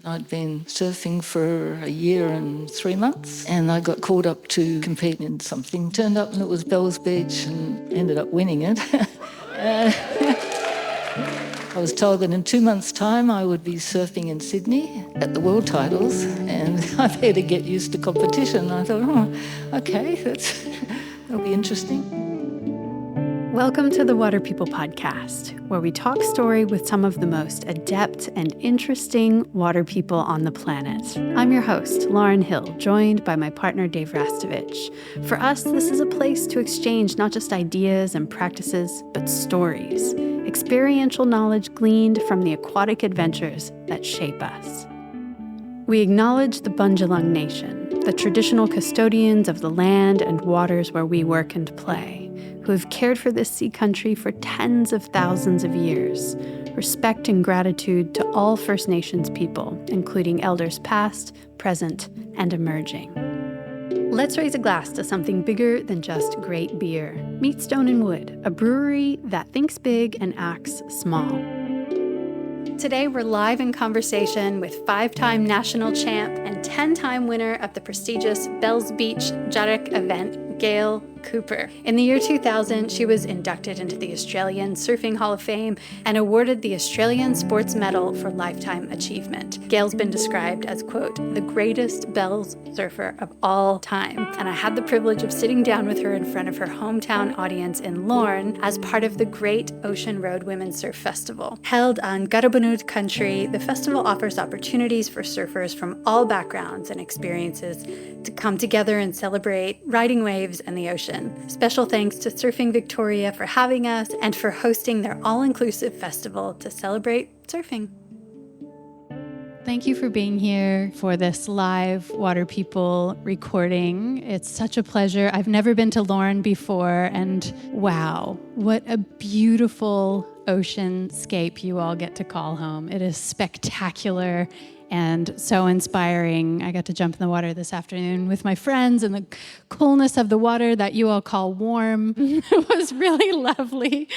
I'd been surfing for a year and 3 months, and I got called up to compete in something. Turned up and it was Bells Beach and ended up winning it. I was told that in 2 months' time I would be surfing in Sydney at the World Titles, and I better get used to competition. I thought, okay, that'll be interesting. Welcome to the Water People Podcast, where we talk story with some of the most adept and interesting water people on the planet. I'm your host, Lauren Hill, joined by my partner, Dave Rastovich. For us, this is a place to exchange not just ideas and practices, but stories, experiential knowledge gleaned from the aquatic adventures that shape us. We acknowledge the Bundjalung Nation, the traditional custodians of the land and waters where we work and play, who have cared for this sea country for tens of thousands of years. Respect and gratitude to all First Nations people, including elders past, present, and emerging. Let's raise a glass to something bigger than just great beer. Meet Stone and Wood, a brewery that thinks big and acts small. Today, we're live in conversation with 5-time national champ and 10-time winner of the prestigious Bells Beach Jarek event, Gail Couper. In the year 2000, she was inducted into the Australian Surfing Hall of Fame and awarded the Australian Sports Medal for Lifetime Achievement. Gail's been described as, quote, the greatest Bells surfer of all time. And I had the privilege of sitting down with her in front of her hometown audience in Lorne as part of the Great Ocean Road Women's Surf Festival. Held on Garabanud country, the festival offers opportunities for surfers from all backgrounds and experiences to come together and celebrate riding waves and the ocean. Special thanks to Surfing Victoria for having us and for hosting their all-inclusive festival to celebrate surfing. Thank you for being here for this live Water People recording. It's such a pleasure. I've never been to Lorne before, and wow, what a beautiful oceanscape you all get to call home. It is spectacular and so inspiring. I got to jump in the water this afternoon with my friends, and the coolness of the water that you all call warm was really lovely.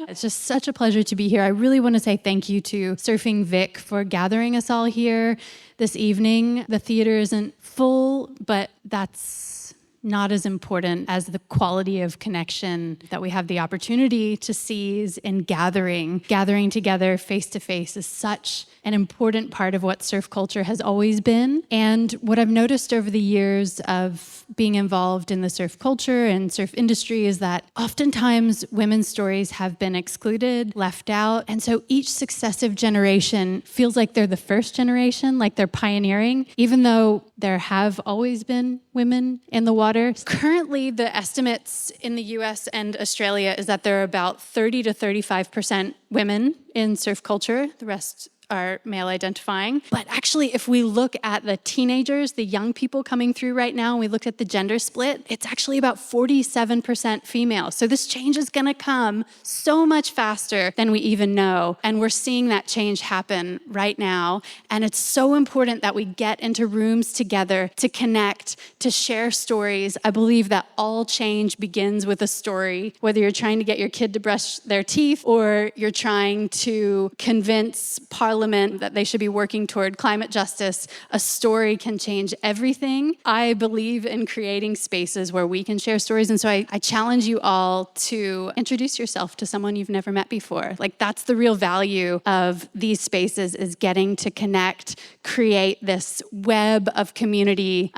It's just such a pleasure to be here. I really want to say thank you to Surfing Vic for gathering us all here this evening. The theater isn't full, but that's not as important as the quality of connection that we have the opportunity to seize in gathering. Gathering together face to face is such an important part of what surf culture has always been. And what I've noticed over the years of being involved in the surf culture and surf industry is that oftentimes women's stories have been excluded, left out. And so each successive generation feels like they're the first generation, like they're pioneering, even though there have always been women in the water. Currently, the estimates in the US and Australia is that there are about 30 to 35% women in surf culture. The rest are male identifying. But actually, if we look at the teenagers, the young people coming through right now, and we look at the gender split, it's actually about 47% female. So this change is gonna come so much faster than we even know. And we're seeing that change happen right now. And it's so important that we get into rooms together to connect, to share stories. I believe that all change begins with a story, whether you're trying to get your kid to brush their teeth or you're trying to convince Parliament that they should be working toward climate justice. A story can change everything. I believe in creating spaces where we can share stories. And so I challenge you all to introduce yourself to someone you've never met before. Like, that's the real value of these spaces, is getting to connect, create this web of community.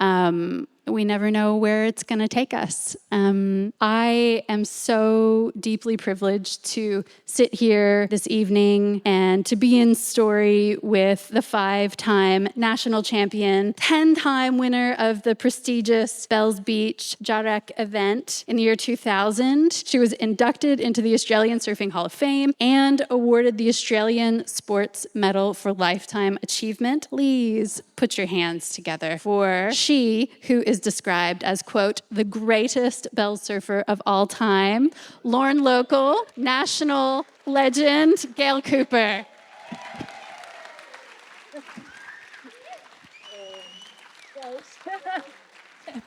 We never know where it's going to take us. I am so deeply privileged to sit here this evening and to be in story with the 5-time national champion, 10-time winner of the prestigious Bells Beach Jarek event in the year 2000. She was inducted into the Australian Surfing Hall of Fame and awarded the Australian Sports Medal for Lifetime Achievement. Please put your hands together for she, who is described as, quote, the greatest Bells surfer of all time, Lorne local, national legend, Gail Couper.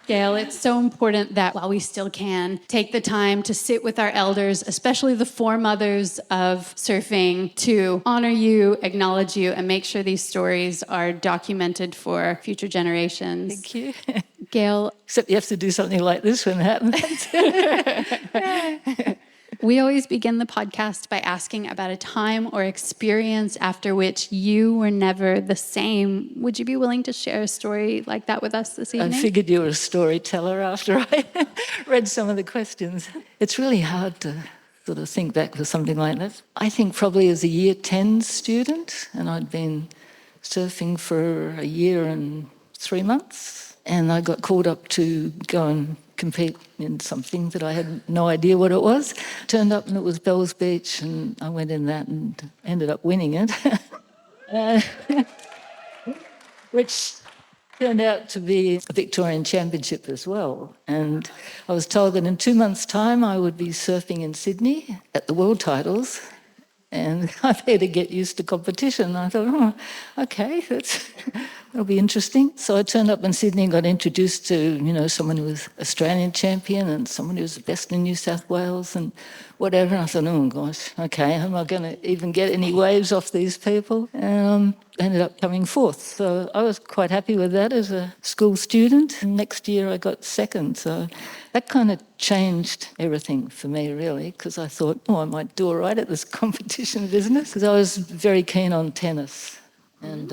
Gail, it's so important that while we still can, take the time to sit with our elders, especially the foremothers of surfing, to honor you, acknowledge you, and make sure these stories are documented for future generations. Thank you. Gail, Except you have to do something like this when it happens. we always begin the podcast by asking about a time or experience after which you were never the same. Would you be willing to share a story like that with us this evening? I figured you were a storyteller after I read some of the questions. It's really hard to sort of think back to something like that. I think probably as a year 10 student, and I'd been surfing for a year and 3 months, and I got called up to go and compete in something that I had no idea what it was. Turned up and it was Bells Beach, and I went in that and ended up winning it. Which turned out to be a Victorian Championship as well. And I was told that in 2 months' time I would be surfing in Sydney at the World Titles, and I better get used to competition. I thought, okay, that'll be interesting. So I turned up in Sydney and got introduced to, someone who was Australian champion and someone who was the best in New South Wales and whatever. And I thought, oh gosh, okay, am I going to even get any waves off these people? And ended up coming fourth. So I was quite happy with that as a school student. And next year I got second. So that kind of changed everything for me, really, because I thought, I might do all right at this competition business, because I was very keen on tennis. And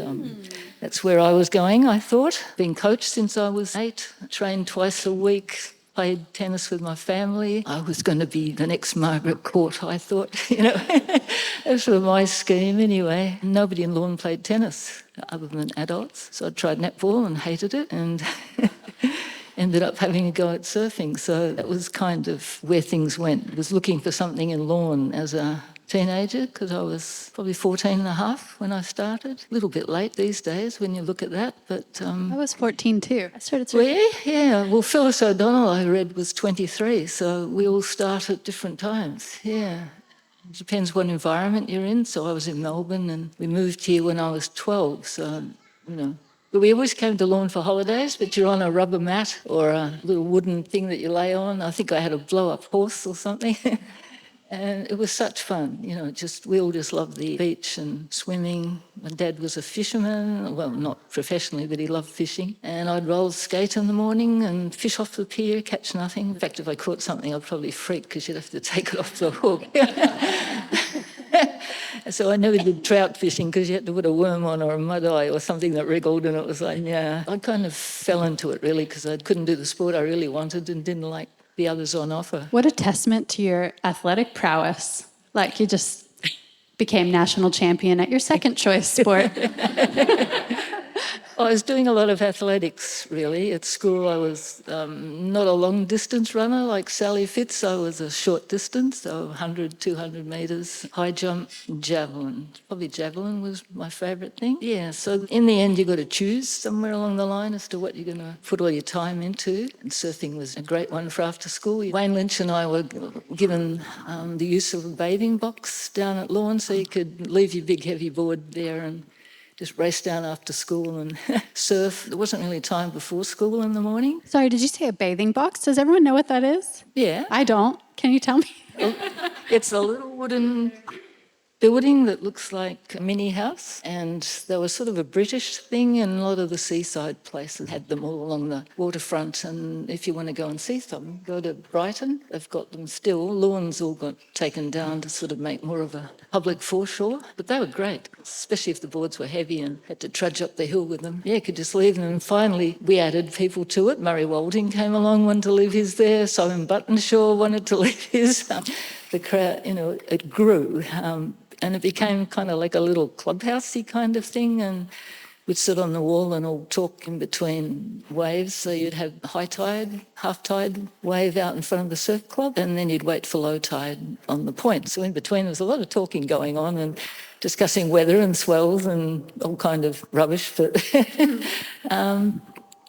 that's where I was going, I thought. Been coached since I was 8, trained twice a week, played tennis with my family. I was going to be the next Margaret Court, I thought. That's sort of my scheme anyway. Nobody in Lorne played tennis other than adults. So I tried netball and hated it, and ended up having a go at surfing. So that was kind of where things went. I was looking for something in Lorne as a teenager, because I was probably 14 and a half when I started. A little bit late these days when you look at that, but... I was 14 too. I started surfing. Were you? Yeah. Well, Phyllis O'Donnell, I read, was 23, so we all start at different times. Yeah. It depends what environment you're in. So I was in Melbourne, and we moved here when I was 12, so, But we always came to Lorne for holidays, but you're on a rubber mat or a little wooden thing that you lay on. I think I had a blow-up horse or something. And it was such fun, we all just loved the beach and swimming. My dad was a fisherman, well, not professionally, but he loved fishing. And I'd roll skate in the morning and fish off the pier, catch nothing. In fact, if I caught something, I'd probably freak because you'd have to take it off the hook. So I never did trout fishing because you had to put a worm on or a mud eye or something that wriggled, and it was like, yeah. I kind of fell into it, really, because I couldn't do the sport I really wanted and didn't like the others on offer. What a testament to your athletic prowess. Like you just became national champion at your second choice sport. I was doing a lot of athletics, really. At school, I was not a long distance runner like Sally Fitz. I was a short distance, so 100, 200 metres, high jump, javelin. Probably javelin was my favourite thing. Yeah, so in the end, you've got to choose somewhere along the line as to what you're going to put all your time into. And surfing was a great one for after school. Wayne Lynch and I were given the use of a bathing box down at Lorne, so you could leave your big heavy board there and just race down after school and surf. There wasn't really time before school in the morning. Sorry, did you say a bathing box? Does everyone know what that is? Yeah. I don't. Can you tell me? It's a little wooden building that looks like a mini house, and they were sort of a British thing, and a lot of the seaside places had them all along the waterfront. And if you want to go and see some, go to Brighton. They've got them still. Lawns all got taken down to sort of make more of a public foreshore, but they were great, especially if the boards were heavy and had to trudge up the hill with them. Yeah, you could just leave them. And finally, we added people to it. Murray Walding came along, wanted to leave his there. Simon Buttonshaw wanted to leave his. The crowd, it grew. And it became kind of like a little clubhousey kind of thing, and we'd sit on the wall and all talk in between waves. So you'd have high tide, half tide wave out in front of the surf club, and then you'd wait for low tide on the point. So in between there was a lot of talking going on and discussing weather and swells and all kind of rubbish. But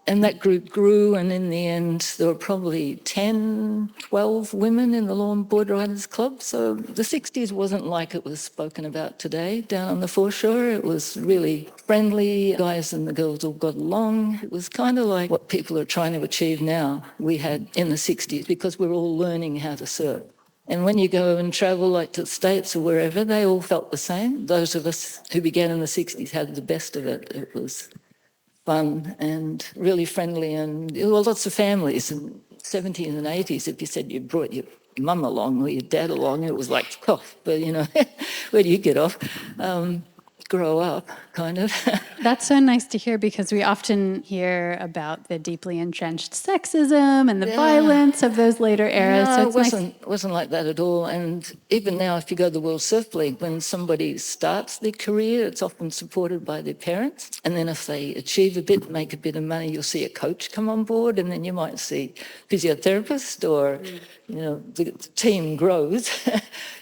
And that group grew, and in the end, there were probably 10, 12 women in the Lawn Board Riders Club. So the 60s wasn't like it was spoken about today down on the foreshore. It was really friendly. Guys and the girls all got along. It was kind of like what people are trying to achieve now, we had in the 60s, because we're all learning how to surf. And when you go and travel like to the States or wherever, they all felt the same. Those of us who began in the 60s had the best of it. It was fun and really friendly, and there were lots of families in the 70s and 80s. If you said you brought your mum along or your dad along, it was like, oh, but where do you get off? Grow up, kind of. That's so nice to hear, because we often hear about the deeply entrenched sexism and the violence of those later eras. No, So it's it wasn't like that at all. And even now, if you go to the World Surf League, when somebody starts their career, it's often supported by their parents. And then if they achieve a bit, make a bit of money, you'll see a coach come on board, and then you might see physiotherapist, or the team grows,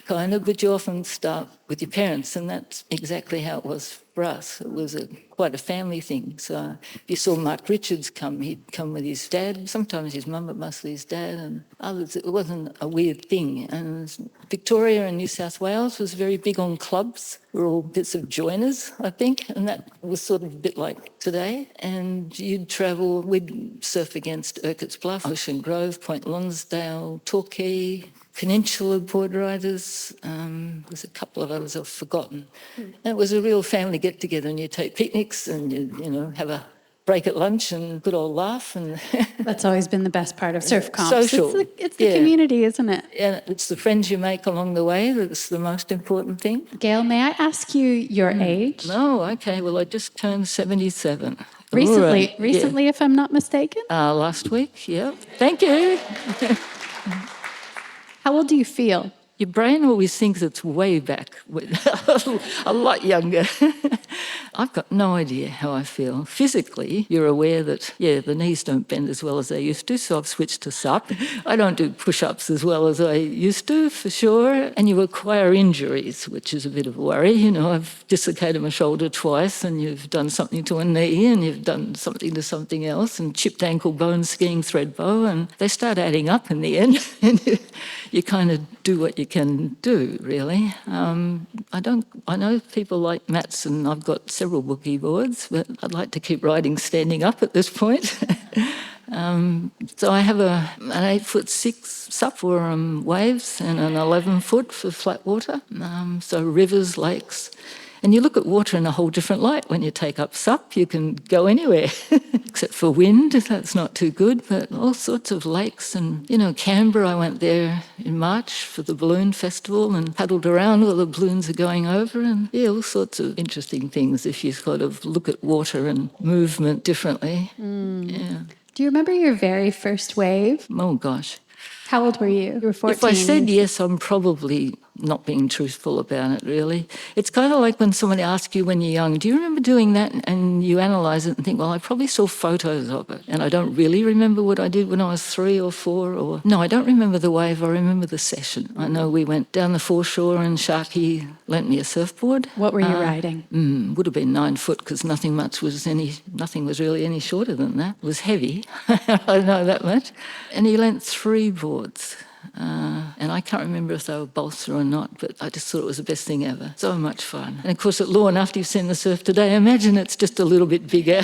kind of. But you often start with your parents, and that's exactly how it was for us. It was quite a family thing. So if you saw Mark Richards come, he'd come with his dad, sometimes his mum, but mostly his dad, and others. It wasn't a weird thing. And Victoria and New South Wales was very big on clubs. We're all bits of joiners, I think, and that was sort of a bit like today. And you'd travel, we'd surf against Urquhart's Bluff, Ocean Grove, Point Lonsdale, Torquay, Peninsula Board Riders. There's a couple of others I've forgotten. And it was a real family get-together, and you take picnics and you have a break at lunch and good old laugh. And That's always been the best part of surf comps. Social. It's the community, isn't it? And it's the friends you make along the way that's the most important thing. Gail, may I ask you your age? Oh, okay. Well, I just turned 77. Recently, if I'm not mistaken? Last week, yeah. Thank you. How old do you feel? Your brain always thinks it's way back, a lot younger. I've got no idea how I feel. Physically, you're aware that, the knees don't bend as well as they used to, so I've switched to SUP. I don't do push-ups as well as I used to, for sure. And you acquire injuries, which is a bit of a worry. I've dislocated my shoulder twice, and you've done something to a knee, and you've done something to something else, and chipped ankle bone skiing thread bow, and they start adding up in the end. And you kind of do what you can do, really. I know people like Matt's, and I've got several boogie boards, but I'd like to keep riding standing up at this point. So I have an 8'6" SUP for waves, and an 11-foot for flat water. So rivers, lakes. And you look at water in a whole different light. When you take up SUP, you can go anywhere, except for wind. That's not too good, but all sorts of lakes. And, Canberra, I went there in March for the balloon festival and paddled around while the balloons are going over. And, all sorts of interesting things if you sort of look at water and movement differently. Yeah. Do you remember your very first wave? Oh, gosh. How old were you? You were 14. If I said yes, I'm probably not being truthful about it, really. It's kind of like when somebody asks you when you're young, do you remember doing that? And you analyse it and think, well, I probably saw photos of it, and I don't really remember what I did when I was 3 or 4. No, I don't remember the wave, I remember the session. I know we went down the foreshore and Sharky lent me a surfboard. What were you riding? Would have been 9 foot, because nothing was really any shorter than that. It was heavy, I know that much. And he lent 3 boards. And I can't remember if they were balsa or not, but I just thought it was the best thing ever. So much fun. And of course at Lawn, after you've seen the surf today, I imagine it's just a little bit bigger.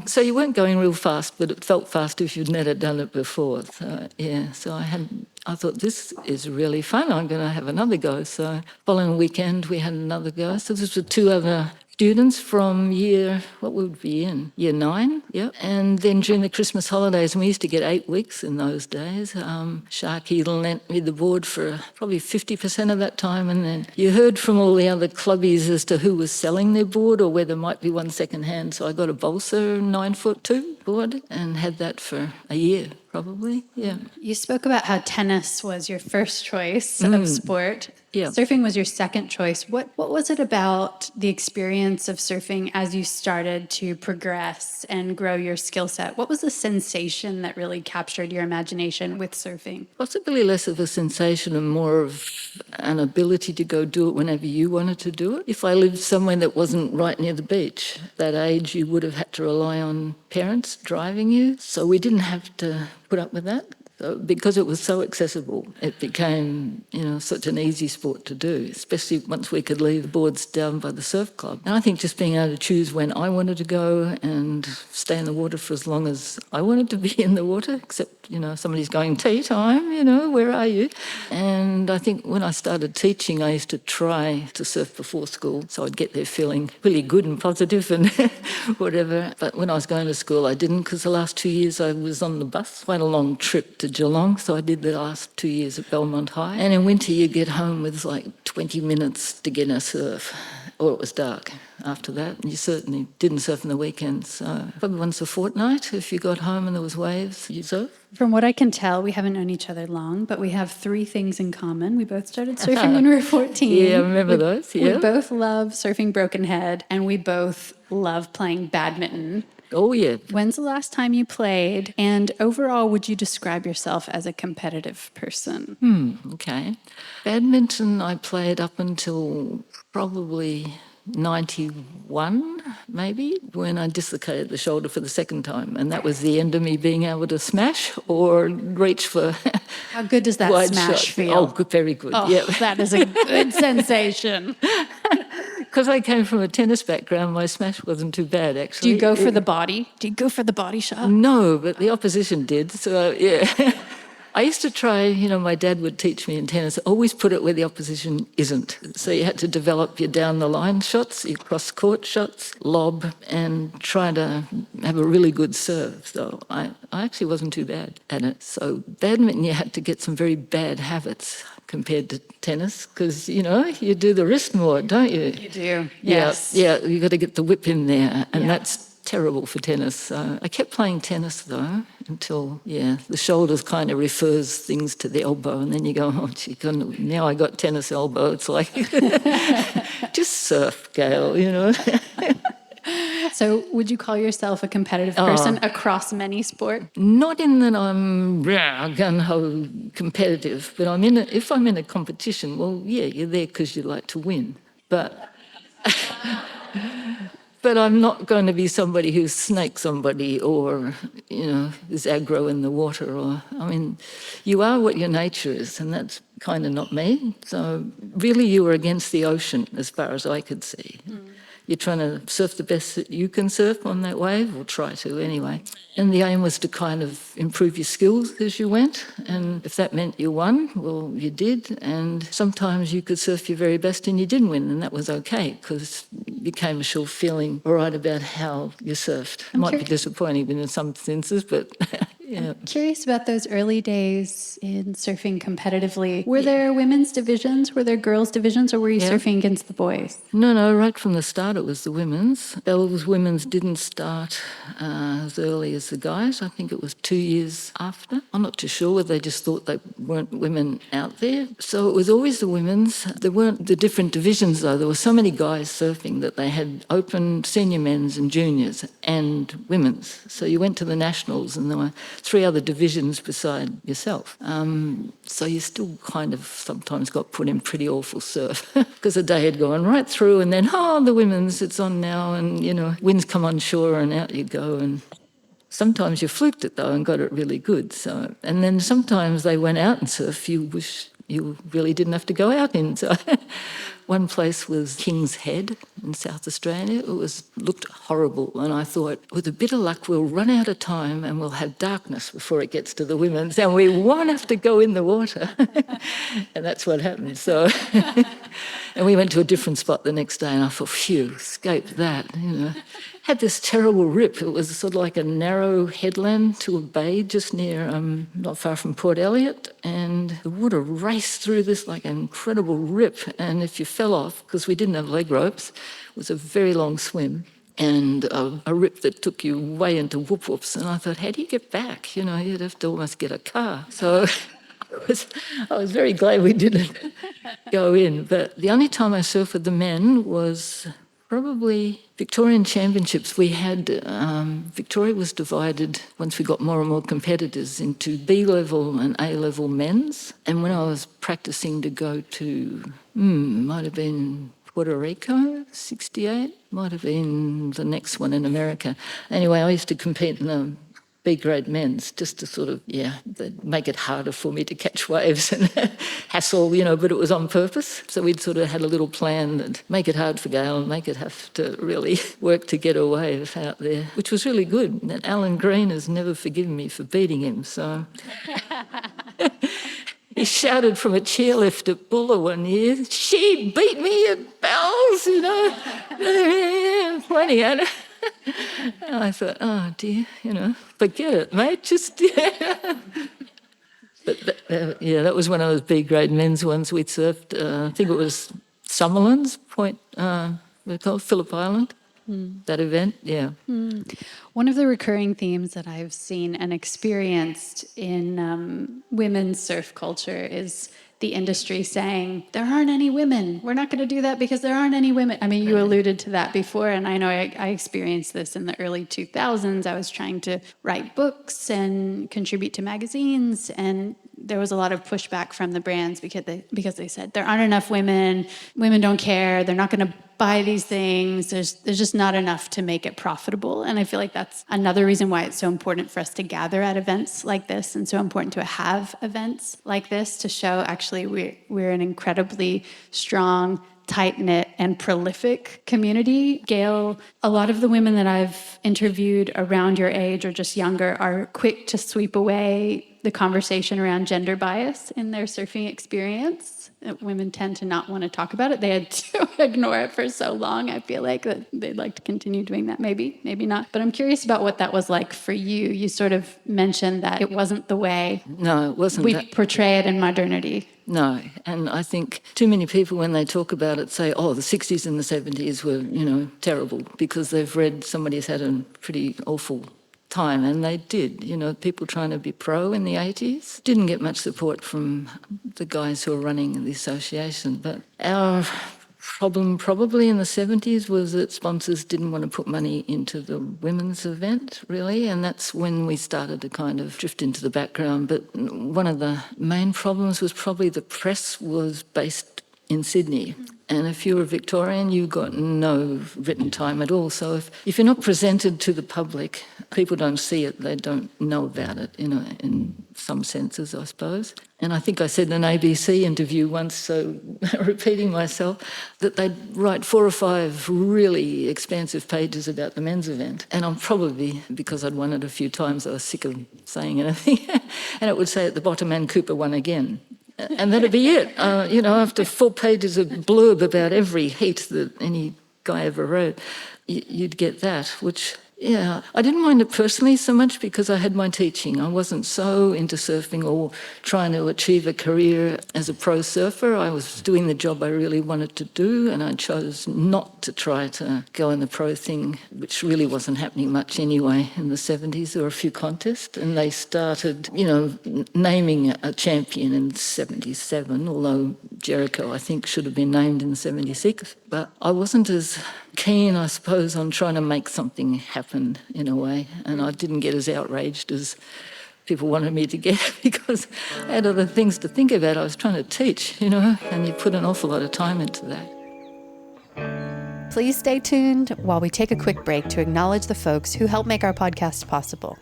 So you weren't going real fast, but it felt fast if you'd never done it before. So I thought, this is really fun. I'm going to have another go. So following weekend, we had another go. So this was 2 other students from year 9, yep. And then during the Christmas holidays, and we used to get 8 weeks in those days, Sharky lent me the board for probably 50% of that time, and then you heard from all the other clubbies as to who was selling their board or where there might be one second hand. So I got a balsa 9'2" board and had that for a year. Probably, yeah. You spoke about how tennis was your first choice of sport. Yeah. Surfing was your second choice. What was it about the experience of surfing as you started to progress and grow your skill set? What was the sensation that really captured your imagination with surfing? Possibly less of a sensation and more of an ability to go do it whenever you wanted to do it. If I lived somewhere that wasn't right near the beach, that age you would have had to rely on parents driving you. So we didn't have to put up with that. So because it was so accessible, it became, such an easy sport to do, especially once we could leave the boards down by the surf club. And I think just being able to choose when I wanted to go and stay in the water for as long as I wanted to be in the water, except, somebody's going, tea time, where are you? And I think when I started teaching, I used to try to surf before school, so I'd get there feeling really good and positive and whatever. But when I was going to school, I didn't, because the last 2 years I was on the bus, quite a long trip to Geelong, so I did the last 2 years at Belmont High. And in winter you get home with like 20 minutes to get a surf, or it was dark after that. And you certainly didn't surf on the weekends. So probably once a fortnight, if you got home and there was waves, you surf. From what I can tell, we haven't known each other long, but we have three things in common. We both started surfing when we were 14. Yeah, I remember those, yeah. We both love surfing Broken Head, and we both love playing badminton. Oh, yeah. When's the last time you played? And overall, would you describe yourself as a competitive person? Okay. Badminton I played up until probably 91, maybe, when I dislocated the shoulder for the second time. And that was the end of me being able to smash or reach for How good does that wide smash shots. feel? Oh, good, very good. Oh, Yeah. that is a good sensation. Because I came from a tennis background, my smash wasn't too bad, actually. Do you go for the body? Do you go for the body shot? No, but the opposition did. So, yeah. I used to try, my dad would teach me in tennis, always put it where the opposition isn't. So you had to develop your down-the-line shots, your cross-court shots, lob, and try to have a really good serve. So I actually wasn't too bad at it. So badminton, you had to get some very bad habits compared to tennis because, you do the wrist more, don't you? You do, yes. Yeah, you got to get the whip in there, and that's terrible for tennis. So I kept playing tennis though until, the shoulders kind of refers things to the elbow, and then you go, oh, gee, now I got tennis elbow. It's like, just surf, Gail, So would you call yourself a competitive person across many sports? Not in that I'm gun-ho competitive, but if I'm in a competition, well, yeah, you're there because you like to win. But I'm not going to be somebody who snakes somebody or, is aggro in the water. You are what your nature is, and that's kind of not me. So really you were against the ocean as far as I could see. You're trying to surf the best that you can surf on that wave, or try to anyway. And the aim was to kind of improve your skills as you went. And if that meant you won, well, you did. And sometimes you could surf your very best and you didn't win, and that was okay because you came ashore feeling all right about how you surfed. It might be disappointing in some senses, but yeah. I'm curious about those early days in surfing competitively. Were there women's divisions? Were there girls' divisions? Or were you surfing against the boys? No, right from the start it was the women's. Those women's didn't start as early as the guys. I think it was 2 years after. I'm not too sure whether they just thought they weren't women out there. So it was always the women's. There weren't the different divisions though. There were so many guys surfing that they had open senior men's and juniors and women's. So you went to the nationals and there were 3 other divisions beside yourself. So you still kind of sometimes got put in pretty awful surf because the day had gone right through and then, the women's, it's on now, and, winds come on shore and out you go. And sometimes you fluked it though and got it really good. So, and then sometimes they went out and surf you wish you really didn't have to go out in. So one place was King's Head in South Australia. It looked horrible, and I thought, with a bit of luck, we'll run out of time and we'll have darkness before it gets to the women's, and we won't have to go in the water. And that's what happened. So, and we went to a different spot the next day, and I thought, phew, escaped that. Had this terrible rip. It was sort of like a narrow headland to a bay just near, not far from Port Elliot, and the water raced through this like an incredible rip. And if you fell off, because we didn't have leg ropes, it was a very long swim, and a rip that took you way into whoop-whoops. And I thought, how do you get back? You'd have to almost get a car. So I was very glad we didn't go in. But the only time I surfed with the men was probably Victorian Championships. We had, Victoria was divided, once we got more and more competitors, into B-level and A-level men's. And when I was practicing to go to, might have been Puerto Rico, 68, might have been the next one in America. Anyway, I used to compete in the B-grade men's just to sort of, they'd make it harder for me to catch waves and hassle, but it was on purpose. So we'd sort of had a little plan that make it hard for Gail and make it have to really work to get a wave out there, which was really good. And Alan Green has never forgiven me for beating him, so... He shouted from a chairlift at Bulla one year, "She beat me at Bells, Plenty at it. And I thought, oh dear, forget it, mate, just, But that was one of those B-grade men's ones we'd surfed. I think it was Summerland's Point, Phillip Island. That event, yeah. One of the recurring themes that I've seen and experienced in women's surf culture is the industry saying, there aren't any women. We're not going to do that because there aren't any women. I mean, you alluded to that before, and I know I experienced this in the early 2000s. I was trying to write books and contribute to magazines, and there was a lot of pushback from the brands because they said, there aren't enough women. Women don't care. They're not going to buy these things. There's just not enough to make it profitable. And I feel like that's another reason why it's so important for us to gather at events like this, and so important to have events like this to show actually we're an incredibly strong, tight-knit and prolific community. Gail, a lot of the women that I've interviewed around your age or just younger are quick to sweep away the conversation around gender bias in their surfing experience. Women tend to not want to talk about it. They had to ignore it for so long. I feel like that they'd like to continue doing that. Maybe not. But I'm curious about what that was like for you. You sort of mentioned that it wasn't the way No, it wasn't we that. portray it in modernity. No, and I think too many people, when they talk about it, say, oh, the 60s and the 70s were, terrible, because they've read somebody's had a pretty awful time, and they did. People trying to be pro in the 80s didn't get much support from the guys who were running the association. But our problem probably in the 70s was that sponsors didn't want to put money into the women's event, really, and that's when we started to kind of drift into the background. But one of the main problems was probably the press was based in Sydney. And if you were Victorian, you got no written time at all. So if you're not presented to the public, people don't see it, they don't know about it, in some senses, I suppose. And I think I said in an ABC interview once, so repeating myself, that they'd write 4 or 5 really expansive pages about the men's event. And I'm probably, because I'd won it a few times, I was sick of saying anything. And it would say at the bottom, and Couper won again. And that'd be it. After 4 pages of blurb about every heat that any guy ever wrote, you'd get that, which, I didn't mind it personally so much because I had my teaching. I wasn't so into surfing or trying to achieve a career as a pro surfer. I was doing the job I really wanted to do, and I chose not to try to go in the pro thing, which really wasn't happening much anyway in the 70s. There were a few contests, and they started, naming a champion in 77, although Jericho, I think, should have been named in 76. But I wasn't as keen, I suppose, on trying to make something happen in a way, and I didn't get as outraged as people wanted me to get because I had other things to think about. I was trying to teach, and you put an awful lot of time into that. Please stay tuned while we take a quick break to acknowledge the folks who help make our podcast possible.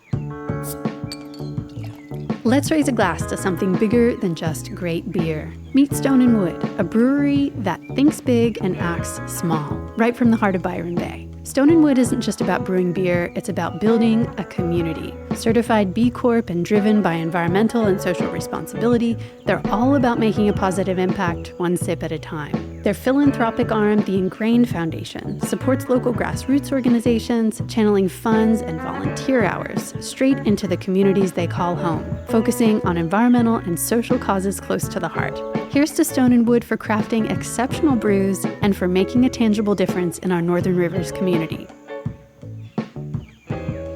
Let's raise a glass to something bigger than just great beer. Meet Stone and Wood, a brewery that thinks big and acts small, right from the heart of Byron Bay. Stone and Wood isn't just about brewing beer, it's about building a community. Certified B Corp and driven by environmental and social responsibility, they're all about making a positive impact one sip at a time. Their philanthropic arm, the Ingrained Foundation, supports local grassroots organizations, channeling funds and volunteer hours straight into the communities they call home, focusing on environmental and social causes close to the heart. Here's to Stone and Wood for crafting exceptional brews and for making a tangible difference in our Northern Rivers community.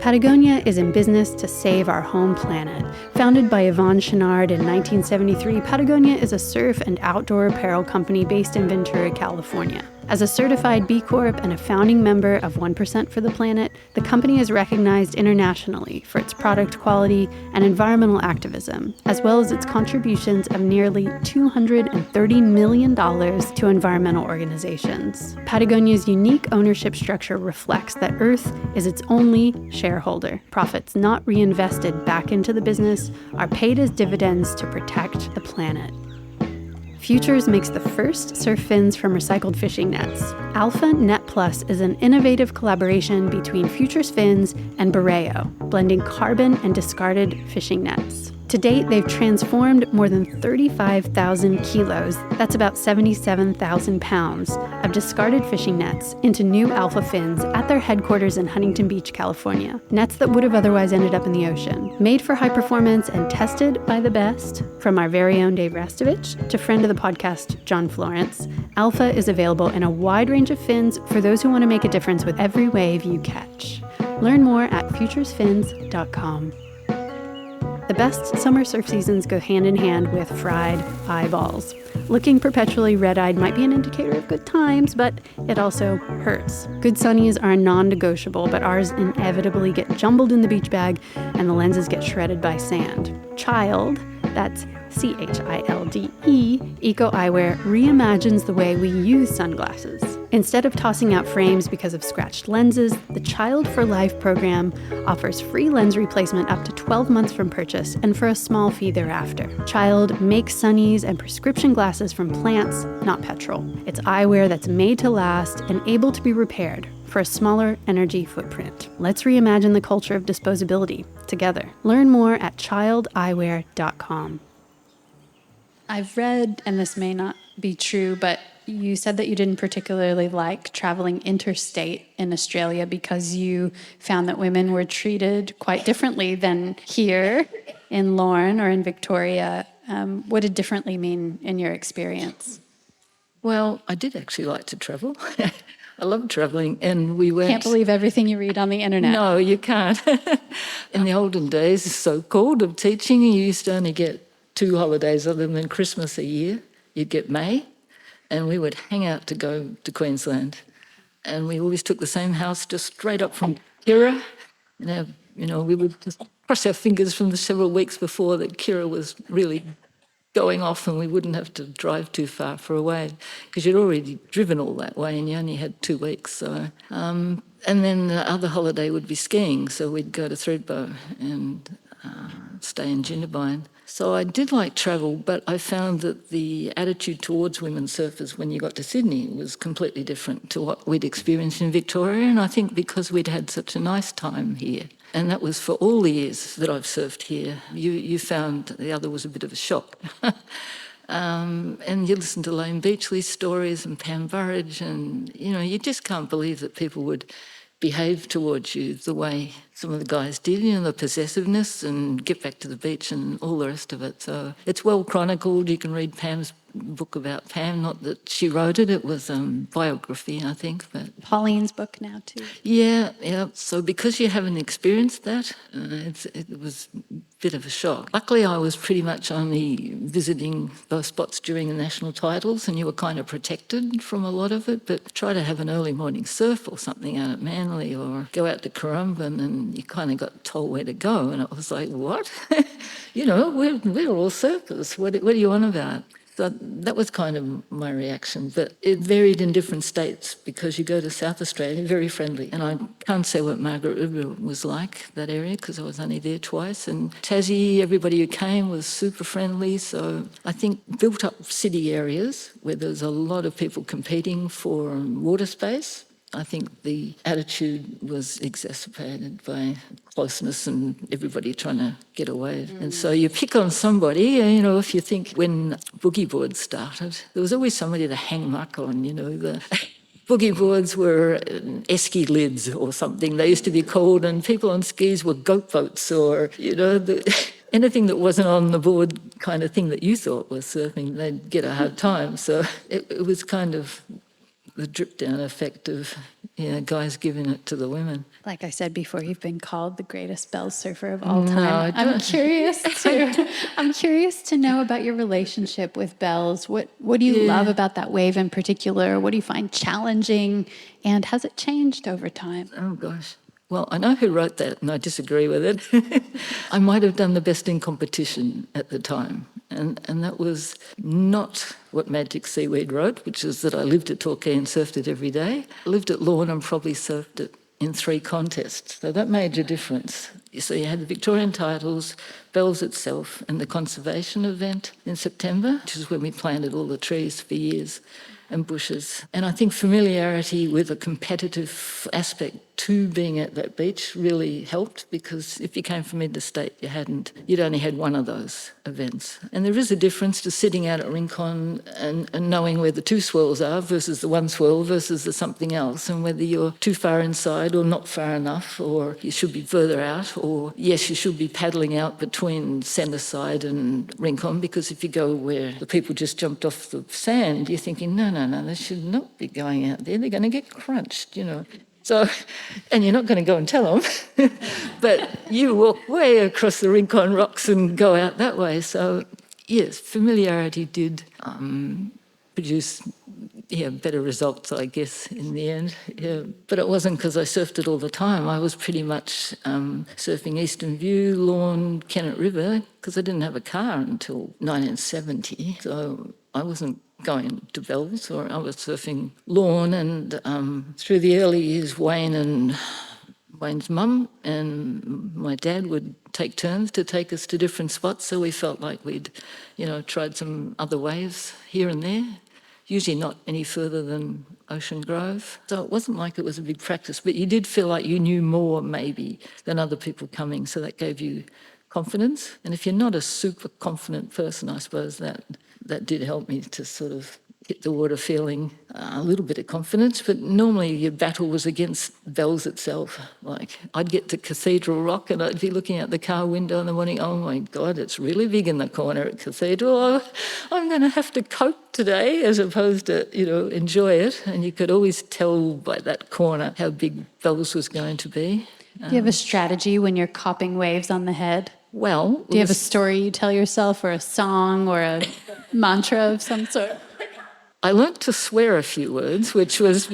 Patagonia is in business to save our home planet. Founded by Yvonne Chouinard in 1973, Patagonia is a surf and outdoor apparel company based in Ventura, California. As a certified B Corp and a founding member of 1% for the Planet, the company is recognized internationally for its product quality and environmental activism, as well as its contributions of nearly $230 million to environmental organizations. Patagonia's unique ownership structure reflects that Earth is its only shareholder. Profits not reinvested back into the business are paid as dividends to protect the planet. Futures makes the first surf fins from recycled fishing nets. Alpha Net Plus is an innovative collaboration between Futures Fins and Borreo, blending carbon and discarded fishing nets. To date, they've transformed more than 35,000 kilos, that's about 77,000 pounds, of discarded fishing nets into new Alpha fins at their headquarters in Huntington Beach, California. Nets that would have otherwise ended up in the ocean. Made for high performance and tested by the best, from our very own Dave Rastovich to friend of the podcast, John Florence, Alpha is available in a wide range of fins for those who want to make a difference with every wave you catch. Learn more at futuresfins.com. The best summer surf seasons go hand in hand with fried eyeballs. Looking perpetually red-eyed might be an indicator of good times, but it also hurts. Good sunnies are a non-negotiable, but ours inevitably get jumbled in the beach bag and the lenses get shredded by sand. Child, that's C-H-I-L-D-E, Eco Eyewear reimagines the way we use sunglasses. Instead of tossing out frames because of scratched lenses, the Child for Life program offers free lens replacement up to 12 months from purchase and for a small fee thereafter. Child makes sunnies and prescription glasses from plants, not petrol. It's eyewear that's made to last and able to be repaired for a smaller energy footprint. Let's reimagine the culture of disposability together. Learn more at childeyewear.com. I've read, and this may not be true, but you said that you didn't particularly like traveling interstate in Australia because you found that women were treated quite differently than here in Lorne or in Victoria. What did differently mean in your experience? Well, I did actually like to travel. I love travelling, and we went... Can't believe everything you read on the internet. No, you can't. In the olden days, so-called, of teaching, you used to only get 2 holidays other than Christmas a year. You'd get May, and we would hang out to go to Queensland. And we always took the same house just straight up from Kirra. We would just cross our fingers from the several weeks before that Kirra was really going off and we wouldn't have to drive too far for a wave because you'd already driven all that way and you only had 2 weeks. So, and then the other holiday would be skiing, so we'd go to Thredbo and stay in Jindabyne. So I did like travel, but I found that the attitude towards women surfers when you got to Sydney was completely different to what we'd experienced in Victoria, and I think because we'd had such a nice time here. And that was for all the years that I've surfed here. You found the other was a bit of a shock. And you listen to Lane Beachley's stories and Pam Burridge, and, you just can't believe that people would behave towards you the way some of the guys did, the possessiveness and get back to the beach and all the rest of it. So it's well chronicled. You can read Pam's book about Pam, not that she wrote it, it was biography, I think. But Pauline's book now too. Yeah. So because you haven't experienced that, it was a bit of a shock. Luckily, I was pretty much only visiting those spots during the national titles and you were kind of protected from a lot of it, but try to have an early morning surf or something out at Manly or go out to Currumbin and you kind of got told where to go and it was like, what? We're all surfers. What are you on about? So that was kind of my reaction, but it varied in different states because you go to South Australia, very friendly. And I can't say what Margaret River was like, that area, because I was only there twice. And Tassie, everybody who came was super friendly. So I think built up city areas where there's a lot of people competing for water space, I think the attitude was exacerbated by closeness and everybody trying to get away. And so you pick on somebody, if you think when boogie boards started, there was always somebody to hang muck on, the boogie boards were esky lids or something, they used to be called, and people on skis were goat boats or, anything that wasn't on the board kind of thing that you thought was surfing, they'd get a hard time. So it was kind of the drip-down effect of guys giving it to the women. Like I said before, you've been called the greatest bell surfer of all time. No, I don't. I'm curious to know about your relationship with bells. What do you love about that wave in particular? What do you find challenging? And has it changed over time? Oh, gosh. Well, I know who wrote that, and I disagree with it. I might have done the best in competition at the time, and that was not what Magic Seaweed wrote, which is that I lived at Torquay and surfed it every day. I lived at Lorne and probably surfed it in 3 contests, so that made a difference. So you had the Victorian titles, Bells itself, and the conservation event in September, which is when we planted all the trees for years and bushes. And I think familiarity with a competitive aspect to being at that beach really helped, because if you came from interstate, you'd only had one of those events. And there is a difference to sitting out at Rincon and knowing where the 2 swirls are versus the 1 swirl versus the something else, and whether you're too far inside or not far enough, or you should be further out, or yes, you should be paddling out between centre side and Rincon, because if you go where the people just jumped off the sand, you're thinking, no, they should not be going out there. They're going to get crunched, So, and you're not going to go and tell them, but you walk way across the Rincon rocks and go out that way. So, yes, familiarity did produce better results, I guess, in the end. Yeah. But it wasn't because I surfed it all the time. I was pretty much surfing Eastern View, Lorne, Kennett River, because I didn't have a car until 1970. So I wasn't going to Bells, or I was surfing Lorne, and through the early years, Wayne's mum and my dad would take turns to take us to different spots, so we felt like we'd, tried some other waves here and there, usually not any further than Ocean Grove. So it wasn't like it was a big practice, but you did feel like you knew more maybe than other people coming, so that gave you confidence. And if you're not a super confident person, I suppose that did help me to sort of hit the water feeling a little bit of confidence. But normally your battle was against Bells itself. Like, I'd get to Cathedral Rock and I'd be looking out the car window in the morning, oh my God, it's really big in the corner at Cathedral. Oh, I'm going to have to cope today, as opposed to, enjoy it. And you could always tell by that corner how big Bells was going to be. Do you have a strategy when you're copping waves on the head? Well, do you have a story you tell yourself, or a song, or a mantra of some sort? I learnt to swear a few words, which was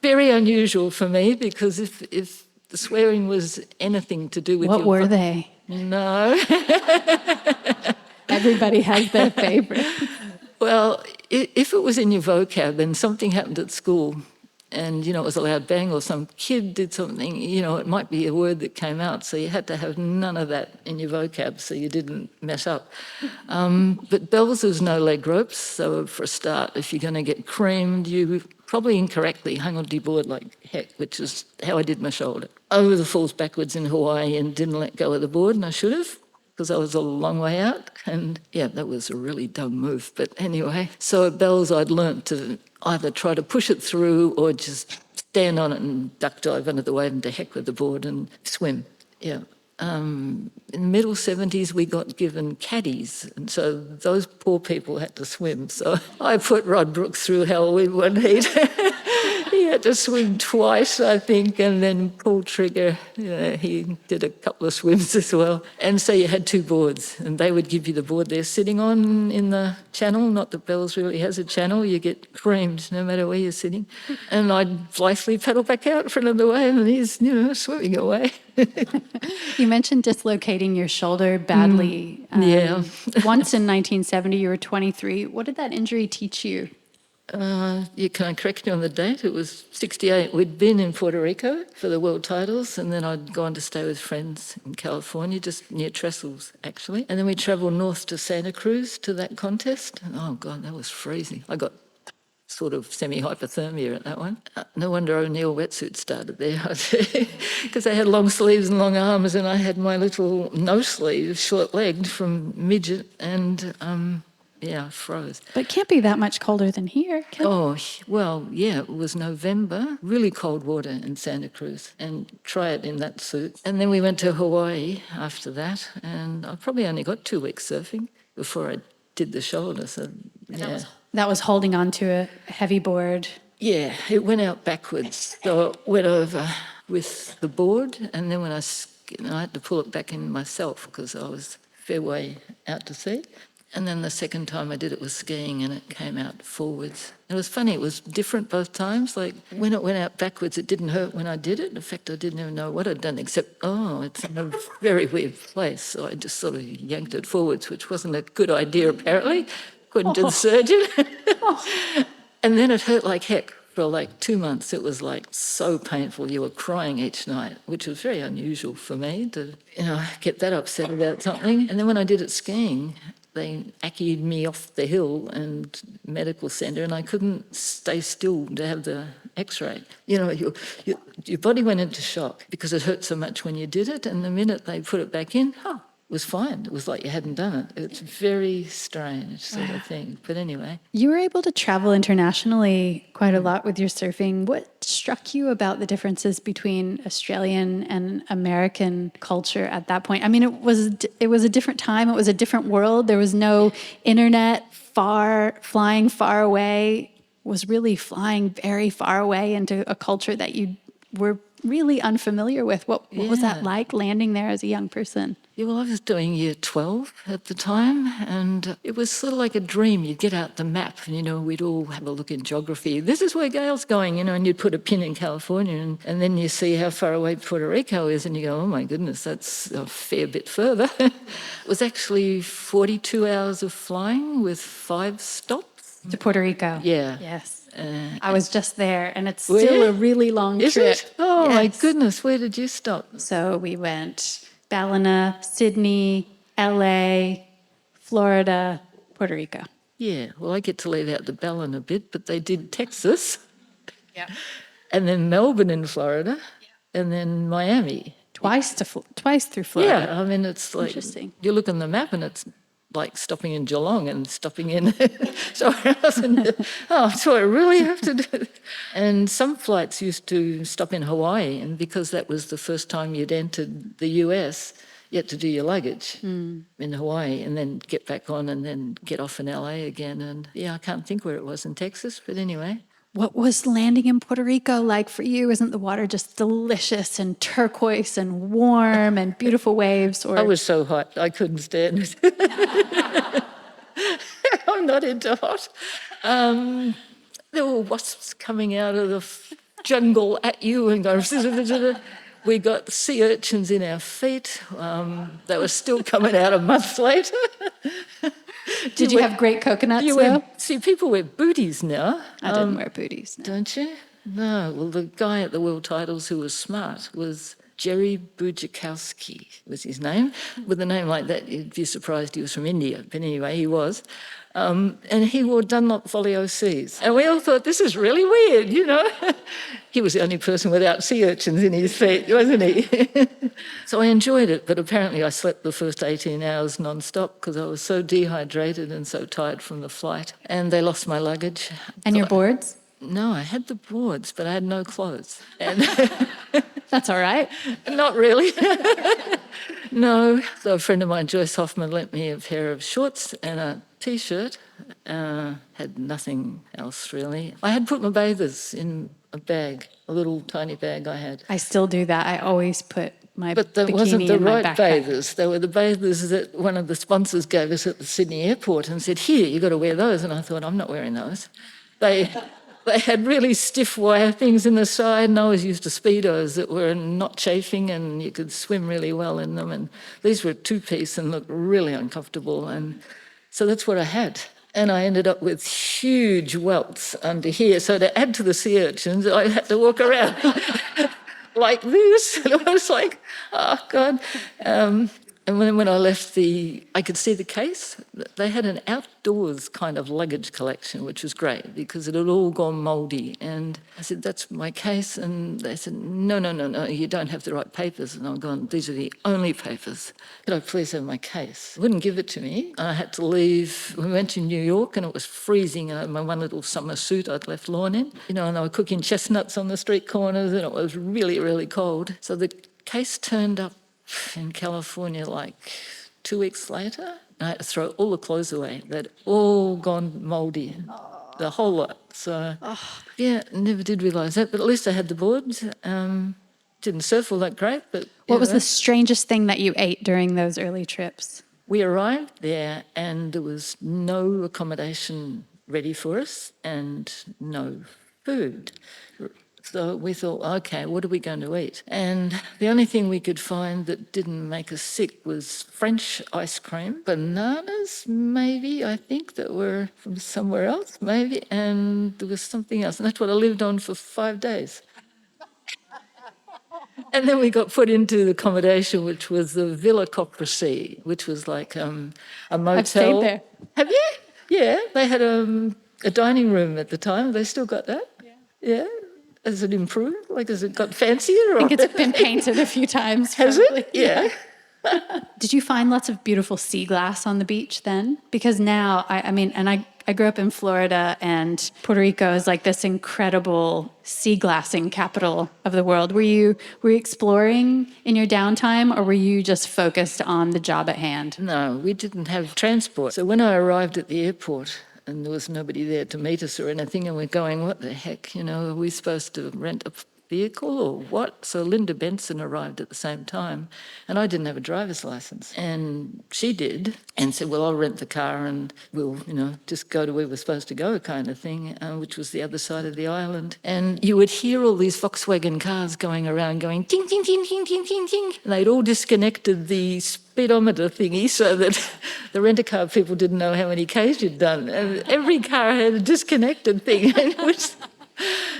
very unusual for me, because if the swearing was anything to do with what were they? No. Everybody has their favorite. Well, if it was in your vocab and something happened at school, and, it was a loud bang, or some kid did something, it might be a word that came out, so you had to have none of that in your vocab so you didn't mess up. But Bells, there's no leg ropes, so for a start, if you're going to get creamed, you probably incorrectly hung onto your board like heck, which is how I did my shoulder. Over the falls backwards in Hawaii and didn't let go of the board, and I should have, because I was a long way out, and that was a really dumb move. But anyway, so at Bells I'd learnt to either try to push it through or just stand on it and duck dive under the wave and to heck with the board and swim. In the middle 70s we got given caddies, and so those poor people had to swim. So I put Rod Brooks through hell with one heat. He had to swim twice, I think, and then Paul Trigger, he did a couple of swims as well. And so you had 2 boards, and they would give you the board they're sitting on in the channel. Not that Bells really has a channel. You get creamed no matter where you're sitting. And I'd blithely paddle back out in front of the wave, and he's, swimming away. You mentioned dislocating your shoulder badly. Once in 1970, you were 23. What did that injury teach you? Can I correct you on the date? It was 68. We'd been in Puerto Rico for the world titles, and then I'd gone to stay with friends in California, just near Trestles, actually. And then we travelled north to Santa Cruz to that contest. And, oh, God, that was freezing. I got sort of semi-hypothermia at that one. No wonder O'Neill wetsuit started there, because they had long sleeves and long arms, and I had my little no sleeve, short-legged from midget, and froze. But it can't be that much colder than here, can it? Oh, well, it was November, really cold water in Santa Cruz, and try it in that suit. And then we went to Hawaii after that, and I probably only got 2 weeks surfing before I did the shoulder, so That was holding on to a heavy board. Yeah, it went out backwards. So it went over with the board, and then when I had to pull it back in myself because I was a fair way out to sea. And then the second time I did it was skiing and it came out forwards. It was funny, it was different both times. Like when it went out backwards, it didn't hurt when I did it. In fact, I didn't even know what I'd done except, it's in a very weird place. So I just sort of yanked it forwards, which wasn't a good idea apparently, according to the surgeon. And then it hurt like heck. For like 2 months, it was like so painful. You were crying each night, which was very unusual for me to, get that upset about something. And then when I did it skiing, they accied me off the hill and medical centre, and I couldn't stay still to have the X-ray. Your body went into shock because it hurt so much when you did it, and the minute they put it back in, it was fine. It was like you hadn't done it. It's very strange sort of thing. But anyway. You were able to travel internationally quite a lot with your surfing. What struck you about the differences between Australian and American culture at that point? I mean, it was a different time. It was a different world. There was no internet. Flying far away was really flying very far away into a culture that you were really unfamiliar with. What was that like landing there as a young person? Yeah, well, I was doing year 12 at the time, and it was sort of like a dream. You'd get out the map and, we'd all have a look in geography. This is where Gail's going, and you'd put a pin in California, and then you see how far away Puerto Rico is, and you go, oh, my goodness, that's a fair bit further. It was actually 42 hours of flying with 5 stops. To Puerto Rico? Yeah. Yes. I was just there, and it's still Where? a really long Is trip. It? Oh, yes. My goodness, where did you stop? So we went Ballina, Sydney, LA, Florida, Puerto Rico. Yeah, well, I get to leave out the Ballina a bit, but they did Texas. Yeah. And then Melbourne in Florida, and then Miami. Twice through Florida. Yeah, I mean, it's like Interesting. you look on the map and it's like stopping in Geelong and stopping in somewhere else. So I really have to do it. And some flights used to stop in Hawaii, and because that was the first time you'd entered the US, you had to do your luggage in Hawaii and then get back on and then get off in LA again. And I can't think where it was in Texas, but anyway. What was landing in Puerto Rico like for you? Isn't the water just delicious and turquoise and warm and beautiful waves? I was so hot, I couldn't stand it. I'm not into hot. There were wasps coming out of the jungle at you and going... We got sea urchins in our feet. They were still coming out a month later. Did you have great coconuts, though? See, people wear booties now. I didn't wear booties. No. Don't you? No. Well, the guy at the World Titles who was smart was Jerry Bujakowski was his name. With a name like that, you'd be surprised he was from India. But anyway, he was. And he wore Dunlop Volley OCs. And we all thought, this is really weird, He was the only person without sea urchins in his feet, wasn't he? So I enjoyed it, but apparently I slept the first 18 hours non-stop because I was so dehydrated and so tired from the flight. And they lost my luggage. And your boards? No, I had the boards, but I had no clothes. And that's all right. Not really. No. So a friend of mine, Joyce Hoffman, lent me a pair of shorts and a T-shirt. Had nothing else really. I had put my bathers in a bag, a little tiny bag I had. I still do that. I always put my But that bikini wasn't the in my right backpack. bathers. They were the bathers that one of the sponsors gave us at the Sydney airport and said, here, you've got to wear those. And I thought, I'm not wearing those. They had really stiff wire things in the side, and I was used to Speedos that were not chafing and you could swim really well in them. And these were a two-piece and looked really uncomfortable. And so that's what I had. And I ended up with huge welts under here. So to add to the sea urchins, I had to walk around like this. And I was like, oh, God. And when I left I could see the case. They had an outdoors kind of luggage collection, which was great because it had all gone mouldy. And I said, that's my case. And they said, no, you don't have the right papers. And I'm going, these are the only papers. Could I please have my case? They wouldn't give it to me. I had to leave. We went to New York and it was freezing. And I had my one little summer suit I'd left Lorne in, and they were cooking chestnuts on the street corners and it was really, really cold. So the case turned up in California like 2 weeks later. I had to throw all the clothes away. They'd all gone mouldy. the whole lot. So, yeah, never did realise that, but at least I had the boards. Didn't surf all that great, but... What was the strangest thing that you ate during those early trips? We arrived there and there was no accommodation ready for us and no food. So we thought, okay, what are we going to eat? And the only thing we could find that didn't make us sick was French ice cream, bananas, maybe, I think, that were from somewhere else, maybe, and there was something else. And that's what I lived on for 5 days. And then we got put into the accommodation, which was the Villa Couper, which was like a motel. I've stayed there. Have you? Yeah, they had a dining room at the time. They still got that? Yeah. Has it improved? Like, has it got fancier? Or? I think it's been painted a few times. Has probably. it? Yeah. Did you find lots of beautiful sea glass on the beach then? Because now, I grew up in Florida, and Puerto Rico is like this incredible sea glassing capital of the world. Were you exploring in your downtime, or were you just focused on the job at hand? No, we didn't have transport. So when I arrived at the airport, and there was nobody there to meet us or anything, and we're going, what the heck, are we supposed to rent a vehicle or what? So Linda Benson arrived at the same time, and I didn't have a driver's license, and she did, and said, well, I'll rent the car and we'll, just go to where we're supposed to go, kind of thing, which was the other side of the island. And you would hear all these Volkswagen cars going around going ting, ting, ting, ting, ting, ting, ting, and they'd all disconnected the speedometer thingy so that the rent-a-car people didn't know how many Ks you'd done. And every car had a disconnected thing.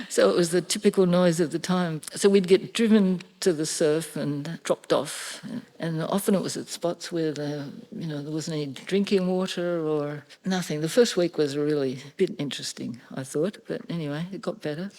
So it was the typical noise of the time. So we'd get driven to the surf and dropped off. And often it was at spots where there wasn't any drinking water or nothing. The first week was really a bit interesting, I thought. But anyway, it got better.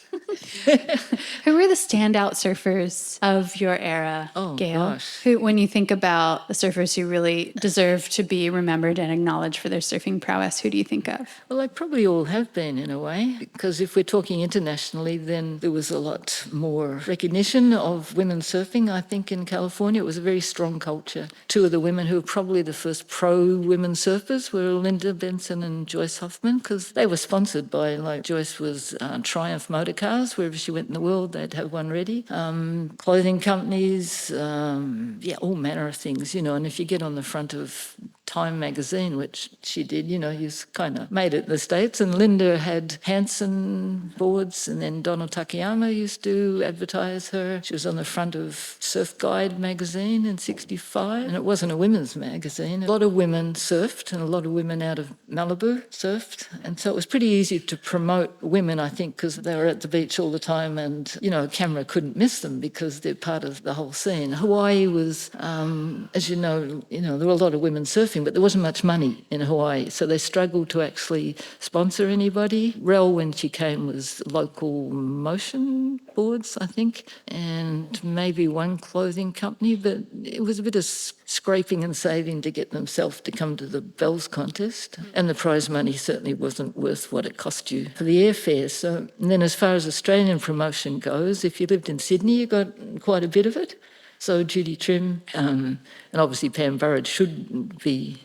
Who were the standout surfers of your era, Gail? Gosh. Who, when you think about the surfers who really deserve to be remembered and acknowledged for their surfing prowess, who do you think of? Well, they probably all have been in a way, because if we're talking internationally, then there was a lot more recognition of women surfing. I think in California it was a very strong culture. Two of the women who were probably the first pro-women surfers were Linda Benson and Joyce Hoffman, because they were sponsored by, Joyce was Triumph Motor Cars. Wherever she went in the world, they'd have one ready. Clothing companies, all manner of things, and if you get on the front of Time magazine, which she did, he's kind of made it in the States. And Linda had Hanson boards, and then Donald Takayama used to advertise her. She was on the front of Surf Guide magazine in 1965, and it wasn't a women's magazine. A lot of women surfed, and a lot of women out of Malibu surfed. And so it was pretty easy to promote women, I think, because they were at the beach all the time, and, a camera couldn't miss them because they're part of the whole scene. Hawaii was, as you know, there were a lot of women surfing, but there wasn't much money in Hawaii, so they struggled to actually sponsor anybody. Rel, when she came, was local motion boards, I think, and maybe one clothing company, but it was a bit of scraping and saving to get themselves to come to the Bells contest, and the prize money certainly wasn't worth what it cost you for the airfare. So, and then as far as Australian promotion goes, if you lived in Sydney, you got quite a bit of it. So Judy Trim, and obviously Pam Burrard should be,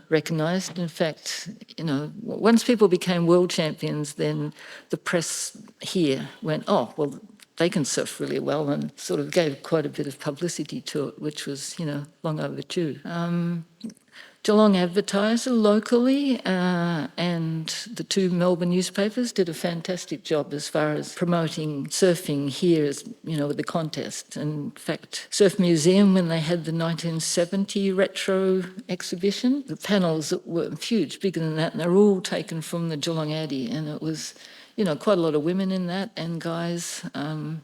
recognised. In fact, once people became world champions, then the press here went, oh, well, they can surf really well, and sort of gave quite a bit of publicity to it, which was, long overdue. Geelong Advertiser locally and the two Melbourne newspapers did a fantastic job as far as promoting surfing here, as with the contest. In fact, Surf Museum, when they had the 1970 retro exhibition, the panels were huge, bigger than that, and they're all taken from the Geelong Addy, and it was quite a lot of women in that and guys.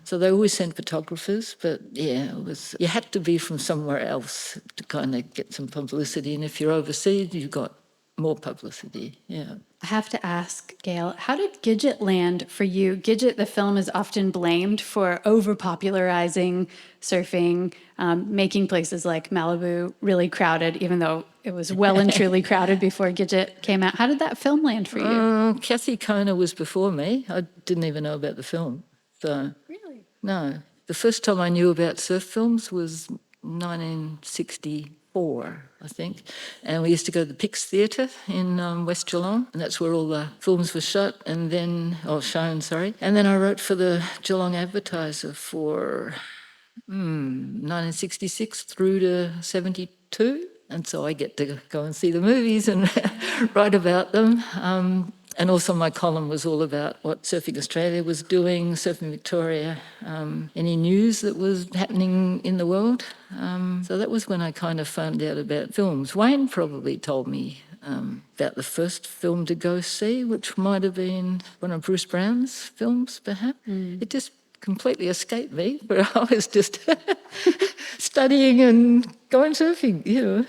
So they always sent photographers, but you had to be from somewhere else to kind of get some publicity. And if you're overseas, you got more publicity. Yeah. I have to ask, Gail, how did Gidget land for you? Gidget, the film, is often blamed for over-popularizing surfing, making places like Malibu really crowded, even though it was well and truly crowded before Gidget came out. How did that film land for you? Kathy Kona was before me. I didn't even know about the film. So, Really? No. The first time I knew about surf films was 1964. 4, I think. And we used to go to the Pix Theatre in West Geelong, and that's where all the films were shot and then, shown, sorry. And then I wrote for the Geelong Advertiser for 1966 through to 72. And so I get to go and see the movies and write about them. And also my column was all about what Surfing Australia was doing, Surfing Victoria, any news that was happening in the world. So that was when I kind of found out about films. Wayne probably told me about the first film to go see, which might have been one of Bruce Brown's films, perhaps. It just completely escaped me, but I was just studying and going surfing, yeah.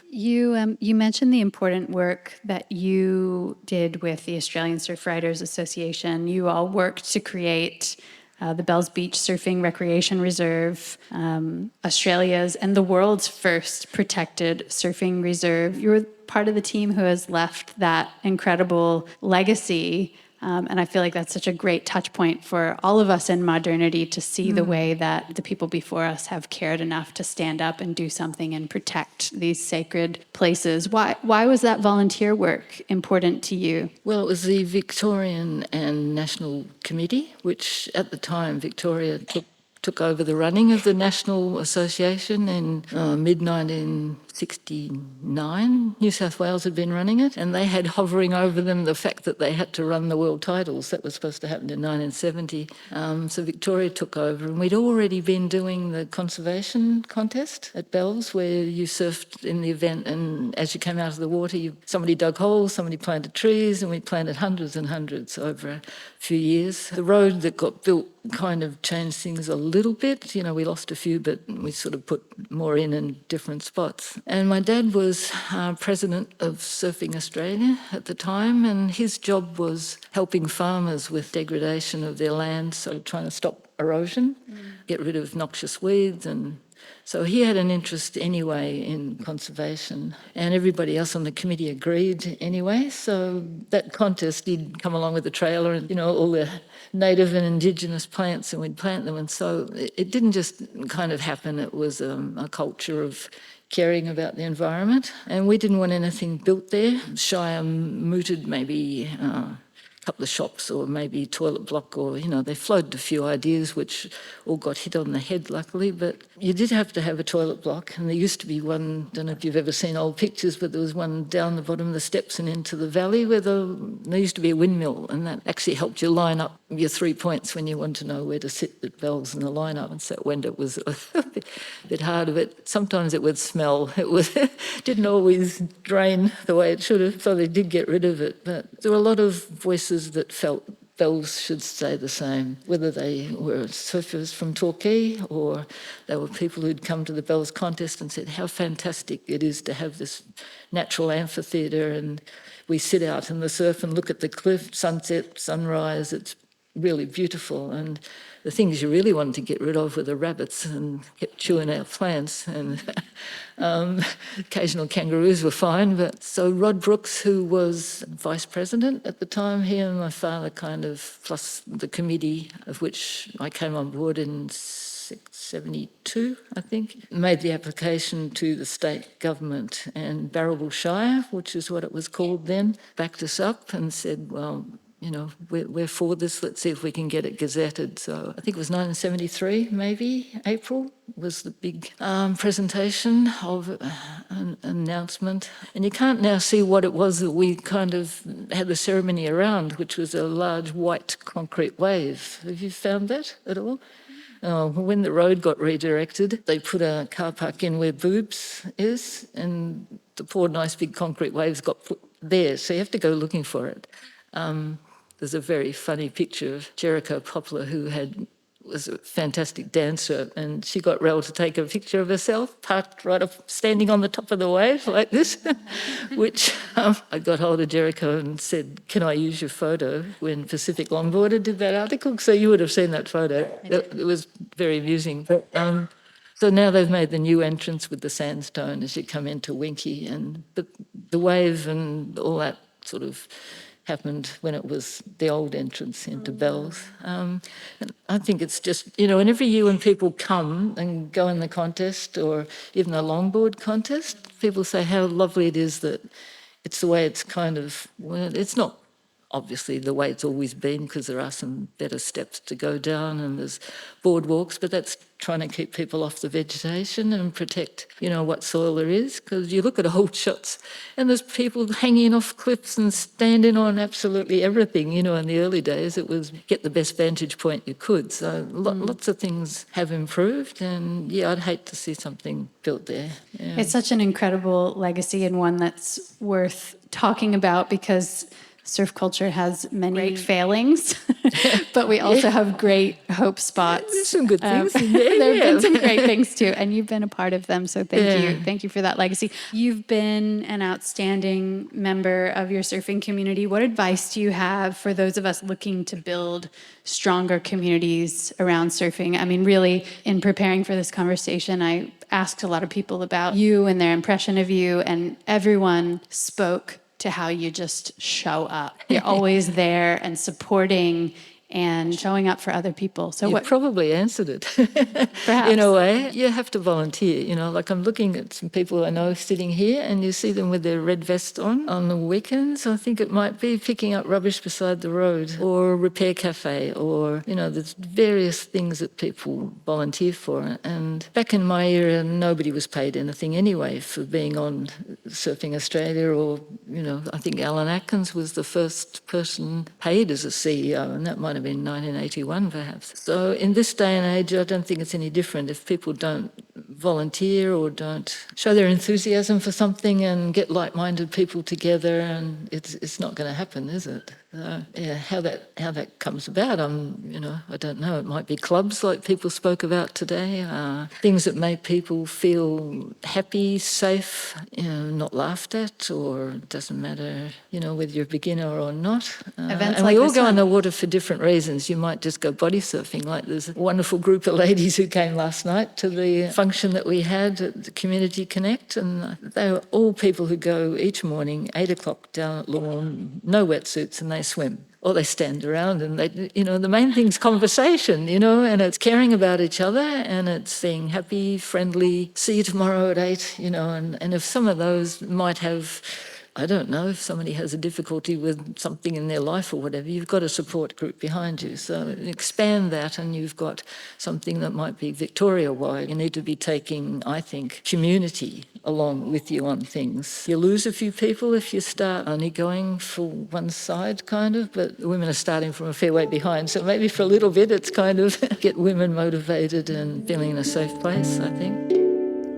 You mentioned the important work that you did with the Australian Surf Riders Association. You all worked to create the Bells Beach Surfing Recreation Reserve, Australia's and the world's first protected surfing reserve. You were part of the team who has left that incredible legacy. And I feel like that's such a great touch point for all of us in modernity to see the way that the people before us have cared enough to stand up and do something and protect these sacred places. Why was that volunteer work important to you? Well, it was the Victorian and National Committee, which at the time Victoria took over the running of the National Association in mid-1969. New South Wales had been running it, and they had hovering over them the fact that they had to run the world titles. That was supposed to happen in 1970. So Victoria took over, and we'd already been doing the conservation contest at Bells, where you surfed in the event, and as you came out of the water, somebody dug holes, somebody planted trees, and we planted hundreds and hundreds over a few years. The road that got built kind of changed things a little bit. We lost a few, but we sort of put more in different spots. And my dad was president of Surfing Australia at the time, and his job was helping farmers with degradation of their land, so trying to stop erosion, get rid of noxious weeds, and so he had an interest anyway in conservation, and everybody else on the committee agreed anyway. So that contest did come along with the trailer and, all the native and indigenous plants, and we'd plant them. And so it didn't just kind of happen. It was a culture of caring about the environment, and we didn't want anything built there. Shire mooted maybe a couple of shops or maybe toilet block, or they floated a few ideas which all got hit on the head, luckily. But you did have to have a toilet block, and there used to be one, don't know if you've ever seen old pictures, but there was one down the bottom of the steps and into the valley where there used to be a windmill, and that actually helped you line up your 3 points when you wanted to know where to sit at Bells in the lineup. And so when it was a bit hard of it, sometimes it would smell. It didn't always drain the way it should have, so they did get rid of it. But there were a lot of voices that felt Bells should stay the same, whether they were surfers from Torquay or they were people who'd come to the Bells contest and said how fantastic it is to have this natural amphitheatre, and we sit out in the surf and look at the cliff, sunset, sunrise. It's really beautiful. And the things you really wanted to get rid of were the rabbits, and kept chewing our plants, and occasional kangaroos were fine. But so Rod Brooks, who was vice president at the time, he and my father kind of, plus the committee of which I came on board in 72, I think, made the application to the state government, and Barrabool Shire, which is what it was called then, backed us up and said, well, we're for this, let's see if we can get it gazetted. So I think it was 1973, maybe, April, was the big presentation of an announcement. And you can't now see what it was that we kind of had the ceremony around, which was a large white concrete wave. Have you found that at all? When the road got redirected, they put a car park in where Boobs is, and the poor nice big concrete waves got put there, so you have to go looking for it. There's a very funny picture of Jericho Poplar, who was a fantastic dancer, and she got Rel to take a picture of herself, parked right up, standing on the top of the wave like this, which I got hold of Jericho and said, can I use your photo, when Pacific Longboarder did that article? So you would have seen that photo. It was very amusing. But, so now they've made the new entrance with the sandstone as you come into Winky, but the wave and all that sort of happened when it was the old entrance into Bells. And I think it's just, and every year when people come and go in the contest or even the longboard contest, people say how lovely it is that it's the way it's kind of, well, it's not obviously the way it's always been because there are some better steps to go down and there's boardwalks, but that's trying to keep people off the vegetation and protect, what soil there is. Because you look at old shots and there's people hanging off cliffs and standing on absolutely everything. In the early days it was get the best vantage point you could. So lots of things have improved, and I'd hate to see something built there. Yeah. It's such an incredible legacy and one that's worth talking about because surf culture has many great failings, but we also have great hope spots. There's some good things. There have been some great things too, and you've been a part of them. So thank you. Thank you for that legacy. You've been an outstanding member of your surfing community. What advice do you have for those of us looking to build stronger communities around surfing? I mean, really, in preparing for this conversation, I asked a lot of people about you and their impression of you, and everyone spoke to how you just show up. You're always there and supporting and showing up for other people. So you what probably answered it. Perhaps. In a way, you have to volunteer. Like I'm looking at some people I know sitting here, and you see them with their red vest on the weekends. I think it might be picking up rubbish beside the road, or a repair cafe, or there's various things that people volunteer for. And back in my era, nobody was paid anything anyway for being on Surfing Australia, or I think Alan Atkins was the first person paid as a CEO, and that might have been 1981 perhaps. So in this day and age, I don't think it's any different. If people don't volunteer or don't show their enthusiasm for something and get like-minded people together, and it's not going to happen, is it? How that comes about, I don't know. It might be clubs like people spoke about today, things that make people feel happy, safe, not laughed at, or it doesn't matter, whether you're a beginner or not. Events and like we all this go one. in the water for different reasons. You might just go body surfing, like there's a wonderful group of ladies who came last night to the function that we had at the Community Connect, and they were all people who go each morning, 8 o'clock down at Lawn, no wetsuits, and they swim. Or they stand around and they, the main thing's conversation, and it's caring about each other, and it's being happy, friendly, see you tomorrow at 8, and if some of those might have, I don't know, if somebody has a difficulty with something in their life or whatever, you've got a support group behind you. So expand that, and you've got something that might be Victoria-wide. You need to be taking, I think, community along with you on things. You lose a few people if you start only going for one side, kind of, but women are starting from a fair way behind. So maybe for a little bit it's kind of get women motivated and feeling in a safe place, I think.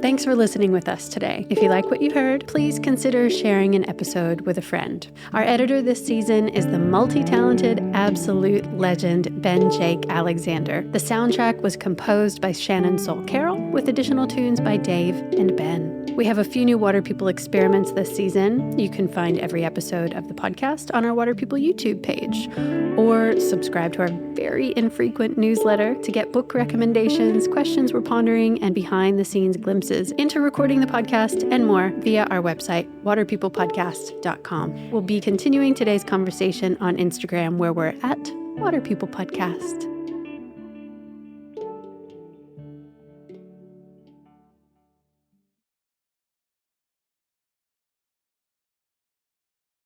Thanks for listening with us today. If you like what you heard, please consider sharing an episode with a friend. Our editor this season is the multi-talented, absolute legend, Ben Jake Alexander. The soundtrack was composed by Shannon Soul Carroll, with additional tunes by Dave and Ben. We have a few new Water People experiments this season. You can find every episode of the podcast on our Water People YouTube page, or subscribe to our very infrequent newsletter to get book recommendations, questions we're pondering, and behind-the-scenes glimpses into recording the podcast and more via our website, waterpeoplepodcast.com. We'll be continuing today's conversation on Instagram, where we're at Water People Podcast.